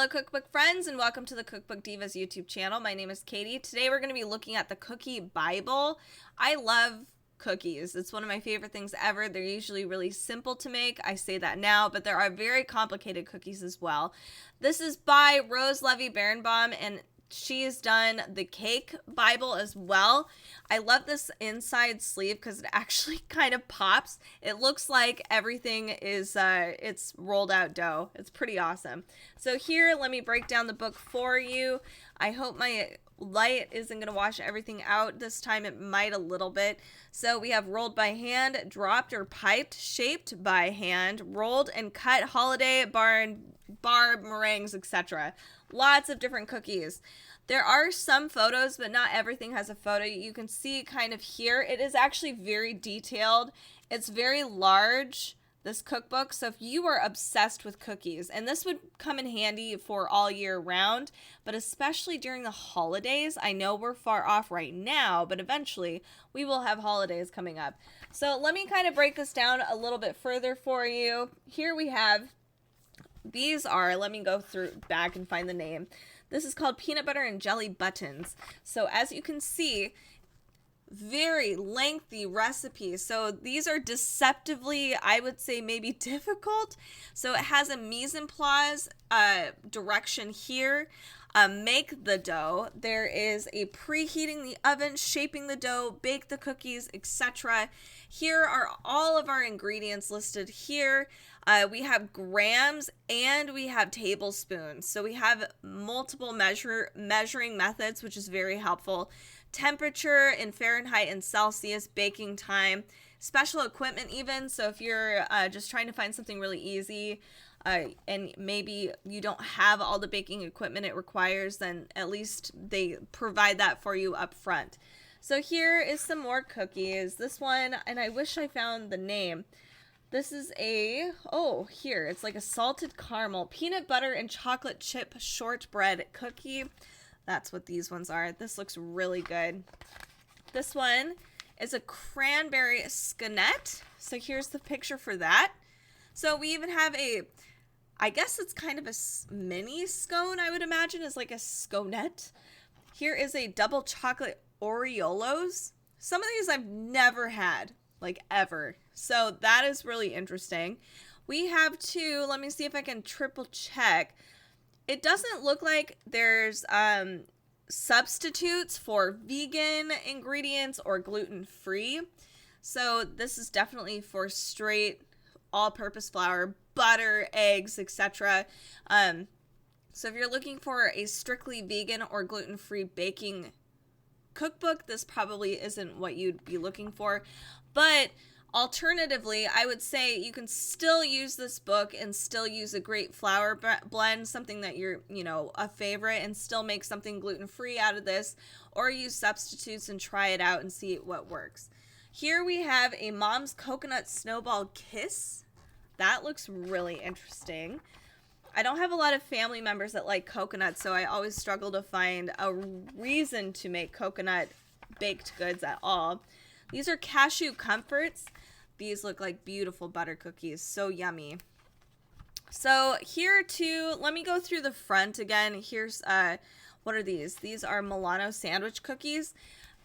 Hello cookbook friends and welcome to the Cookbook Divas YouTube channel. My name is Katie. Today we're going to be looking at the cookie Bible. I love cookies. It's one of my favorite things ever. They're usually really simple to make. I say that now, but there are very complicated cookies as well. This is by Rose Levy Beranbaum and she has done the cake Bible as well. I love this inside sleeve because it actually kind of pops. It looks like everything is, it's rolled out dough. It's pretty awesome. So here, let me break down the book for you. I hope my light isn't going to wash everything out this time. It might a little bit. So we have rolled by hand, dropped or piped, shaped by hand, rolled and cut, holiday, barb, meringues, etc. Lots of different cookies. There are some photos, but not everything has a photo. You can see kind of here. It is actually very detailed. It's very large, this cookbook. So if you are obsessed with cookies, and this would come in handy for all year round, but especially during the holidays. I know we're far off right now, but eventually we will have holidays coming up. So let me kind of break this down a little bit further for you. Here we have, these are, let me go through back and find the name. This is called Peanut Butter and Jelly Buttons. So as you can see, very lengthy recipes. So these are deceptively, I would say maybe difficult. So it has a mise en place direction here. Make the dough. There is a preheating the oven, shaping the dough, bake the cookies, etc. Here are all of our ingredients listed here. We have grams and we have tablespoons. So we have multiple measuring methods, which is very helpful. Temperature in Fahrenheit and Celsius, baking time, special equipment even. So if you're just trying to find something really easy, and maybe you don't have all the baking equipment it requires, then at least they provide that for you up front. So here is some more cookies. This one, and I wish I found the name. This is a, here, it's like a salted caramel, peanut butter and chocolate chip shortbread cookie. That's what these ones are. This looks really good. This one is a cranberry sconette. So here's the picture for that. So we even have a, I guess it's kind of a mini scone, I would imagine, is like a sconette. Here is a double chocolate Oreolos. Some of these I've never had, like ever. So that is really interesting. We have two, let me see if I can triple check. It doesn't look like there's substitutes for vegan ingredients or gluten-free. So this is definitely for straight all-purpose flour, butter, eggs, etc. So if you're looking for a strictly vegan or gluten-free baking cookbook, this probably isn't what you'd be looking for. But alternatively, I would say you can still use this book and still use a great flour blend, something that you're, a favorite, and still make something gluten-free out of this, or use substitutes and try it out and see what works. Here we have a Mom's Coconut Snowball Kiss. That looks really interesting. I don't have a lot of family members that like coconut, so I always struggle to find a reason to make coconut baked goods at all. These are cashew comforts. These look like beautiful butter cookies. So yummy. So here too, let me go through the front again. Here's, what are these? These are Milano sandwich cookies.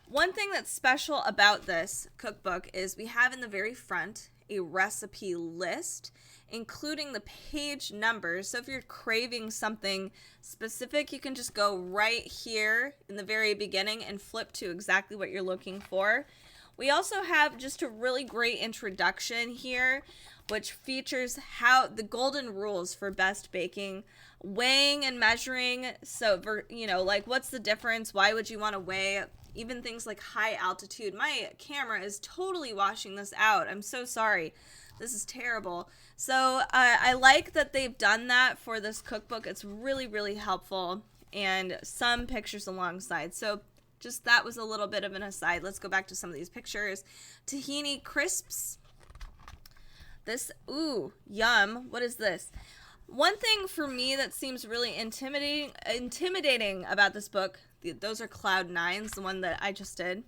One thing that's special about this cookbook is we have in the very front a recipe list, including the page numbers. So if you're craving something specific, you can just go right here in the very beginning and flip to exactly what you're looking for. We also have just a really great introduction here, which features how the golden rules for best baking, weighing and measuring. So, like what's the difference? Why would you want to weigh? Even things like high altitude. My camera is totally washing this out. I'm so sorry. This is terrible. So I like that they've done that for this cookbook. It's really, really helpful. And some pictures alongside. So just that was a little bit of an aside. Let's go back to some of these pictures. Tahini crisps. This, ooh, yum. What is this? One thing for me that seems really intimidating about this book, those are Cloud 9s, the one that I just did.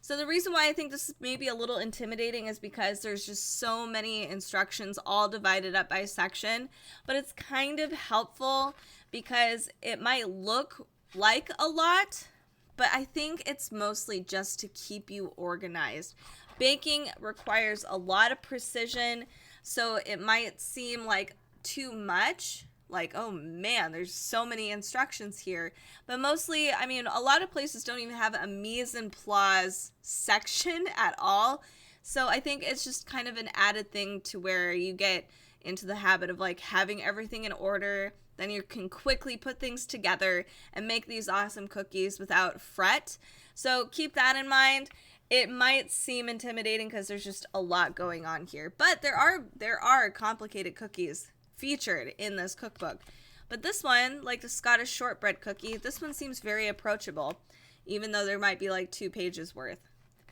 So the reason why I think this may be a little intimidating is because there's just so many instructions all divided up by section, but it's kind of helpful because it might look like a lot, but I think it's mostly just to keep you organized. Baking requires a lot of precision, so it might seem like too much, like, oh man, there's so many instructions here. But mostly, I mean, a lot of places don't even have a mise en place section at all. So I think it's just kind of an added thing to where you get into the habit of like having everything in order. Then you can quickly put things together and make these awesome cookies without fret. So keep that in mind. It might seem intimidating because there's just a lot going on here, but there are complicated cookies featured in this cookbook. But this one, like the Scottish shortbread cookie, this one seems very approachable, even though there might be like 2 pages worth.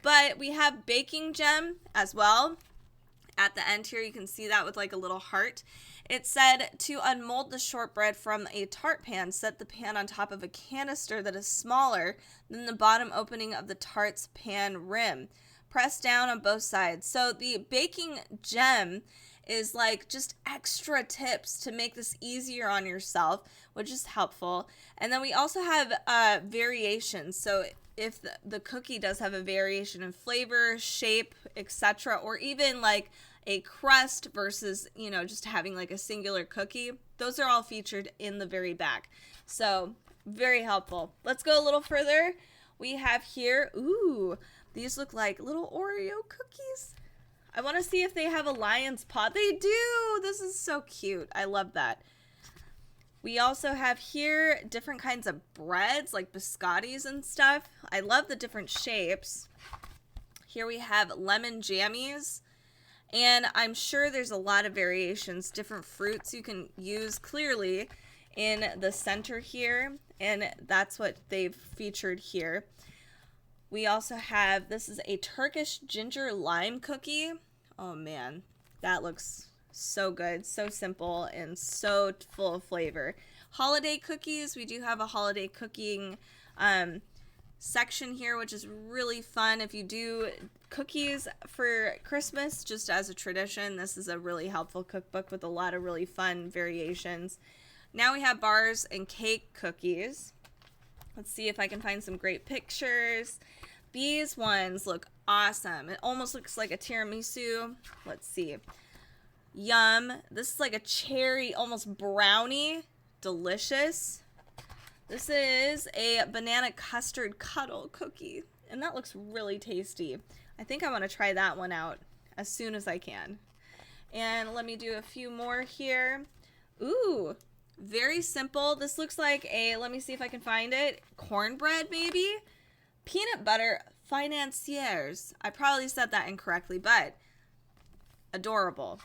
But we have baking gem as well. At the end here, you can see that with like a little heart. It said to unmold the shortbread from a tart pan, set the pan on top of a canister that is smaller than the bottom opening of the tart's pan rim. Press down on both sides. So the baking gem is like just extra tips to make this easier on yourself, which is helpful. And then we also have variations. So if the cookie does have a variation in flavor, shape, etc., or even like a crust versus, you know, just having like a singular cookie, those are all featured in the very back. So very helpful. Let's go a little further. We have here, ooh, these look like little Oreo cookies. I want to see if they have a lion's paw. They do. This is so cute. I love that. We also have here different kinds of breads, like biscottis and stuff. I love the different shapes. Here we have lemon jammies. And I'm sure there's a lot of variations, different fruits you can use clearly in the center here. And that's what they've featured here. We also have, this is a Turkish ginger lime cookie. Oh man, that looks so good, so simple, and so full of flavor. Holiday cookies, we do have a holiday cooking section here, which is really fun. If you do cookies for Christmas, just as a tradition, this is a really helpful cookbook with a lot of really fun variations. Now we have bars and cake cookies. Let's see if I can find some great pictures. These ones look awesome. It almost looks like a tiramisu. Let's see. Yum. This is like a cherry, almost brownie. Delicious. This is a banana custard cuddle cookie, and that looks really tasty. I think I want to try that one out as soon as I can. And let me do a few more here. Ooh, very simple. This looks like a, let me see if I can find it, cornbread maybe? Peanut butter financiers. I probably said that incorrectly, but adorable.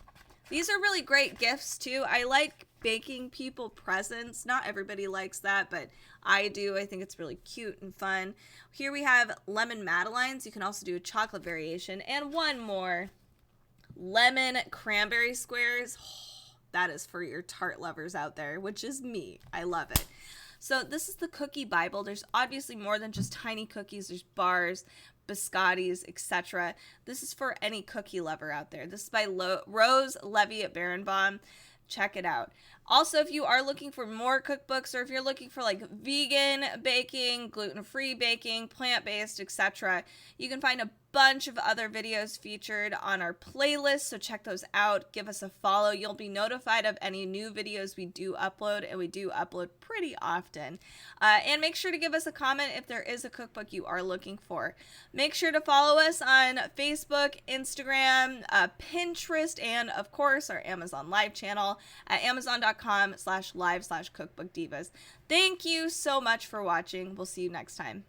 These are really great gifts too. I like baking people presents. Not everybody likes that, but I do. I think it's really cute and fun. Here we have lemon madeleines. You can also do a chocolate variation. And one more, lemon cranberry squares. Oh, that is for your tart lovers out there, which is me. I love it. So this is the Cookie Bible. There's obviously more than just tiny cookies. There's bars, biscottis, etc. This is for any cookie lover out there. This is by Rose Levy Beranbaum. Check it out. Also, if you are looking for more cookbooks, or if you're looking for like vegan baking, gluten-free baking, plant-based, etc., you can find a bunch of other videos featured on our playlist, so check those out. Give us a follow. You'll be notified of any new videos we do upload, and we do upload pretty often. And make sure to give us a comment if there is a cookbook you are looking for. Make sure to follow us on Facebook, Instagram, Pinterest, and of course our Amazon Live channel at amazon.com/live/cookbookdivas. Thank you so much for watching. We'll see you next time.